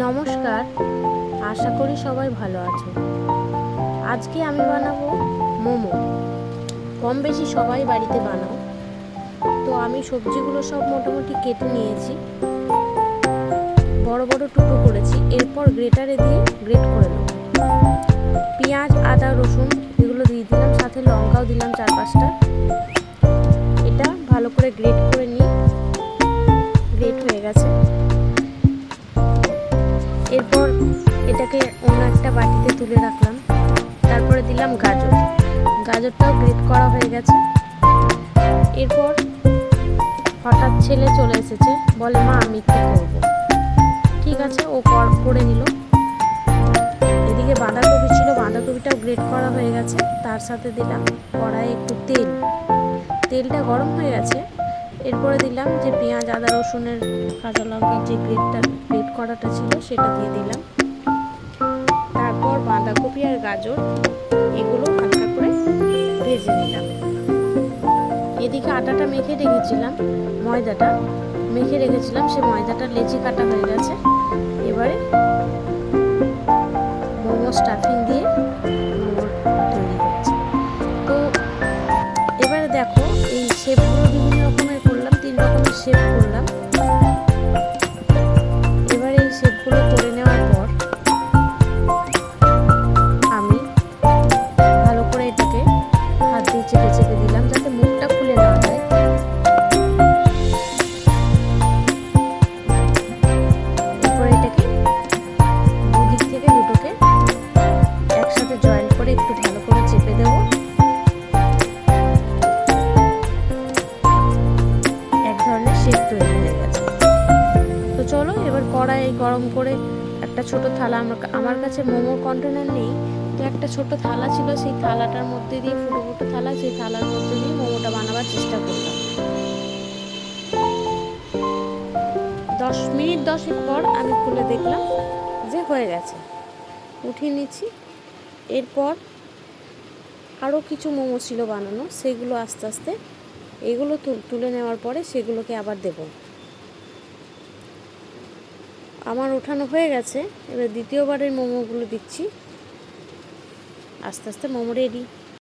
নমস্কার, আশা করি সবাই ভালো আছো। আজকে আমি বানাবো মোমো। কম বেশি সবাই বাড়িতে বানাও। তো আমি সবজিগুলো সব মোটামুটি কেটে নিয়েছি, বড় বড় টুকরো করেছি। এরপর গ্রেটারে দিয়ে গ্রেট করে নেব। পেঁয়াজ, আদা, রসুন এগুলো দিয়ে দিলাম, সাথে লঙ্কাও দিলাম 4-5টা। এটা ভালো করে গ্রেট করে নিয়ে গ্রেট হয়ে গেছে। এরপর এটাকে অন্য একটা বাটিতে তুলে রাখলাম। তারপরে দিলাম গাজরটাও গ্রেট করা হয়ে গেছে। এরপর হঠাৎ ছেলে চলে এসেছে, বলে মা আমি একটু করবো। ঠিক আছে, ও করে নিল। এদিকে বাঁধাকপি ছিল, বাঁধাকপিটাও গ্রেট করা হয়ে গেছে। তার সাথে দিলাম কড়াইয়ে একটু তেলটা গরম হয়ে গেছে। এরপরে দিলাম যে পেঁয়াজ, আদা, রসুনের, কাঁচা লঙ্কার যে গ্রেট করাটা ছিল সেটা দিয়ে দিলাম। তারপর বাঁধাকপি আর গাজর এগুলো হালকা করে ভেজে নিলাম। এদিকে আটাটা মেখে রেখেছিলাম, ময়দাটা মেখে রেখেছিলাম, সে ময়দাটা লেচি কাটা হয়ে গেছে। এবারে মোমো স্টাফিং দিয়ে মোমো তৈরি হচ্ছে। তো এবারে দেখো, এই শেপগুলো বিভিন্ন রকমের করলাম, 3 রকমের শেপ করলাম। এবারে এই শেপগুলো করে নেওয়ার পর আমি ভালো করে এটাকে হাত দিয়ে চেপে চেপে দিলাম, যাতে মুখটা খুলে না যায়। এরপর এটাকে দুদিক থেকে দুটোকে একসাথে জয়েন করে একটু ভালো করে চেপে দেব। এক ধরনের শেপ তৈরি হয়ে গেছে। তো চলো এবার কড়াই গরম করে একটা ছোট থালা, আমার কাছে মোমোর কন্টেনার নেই, তো একটা ছোট থালা ছিল, সেই থালাটার মধ্যে দিয়ে, ফুটো ফুটো থালা, সেই থালার মধ্যে দিয়ে মোমোটা বানাবার চেষ্টা করলাম। 10 মিনিট 10 পর আমি খুলে দেখলাম যে হয়ে গেছে। উঠিয়ে নিচ্ছি। এরপর আরও কিছু মোমো ছিল বানানো, সেগুলো আস্তে আস্তে এগুলো তুলে নেওয়ার পরে সেগুলোকে আবার দেব। আমার ওঠানো হয়ে গেছে। এবার দ্বিতীয়বারের মোমোগুলো দিচ্ছি। আস্তে আস্তে মোমো রেডি।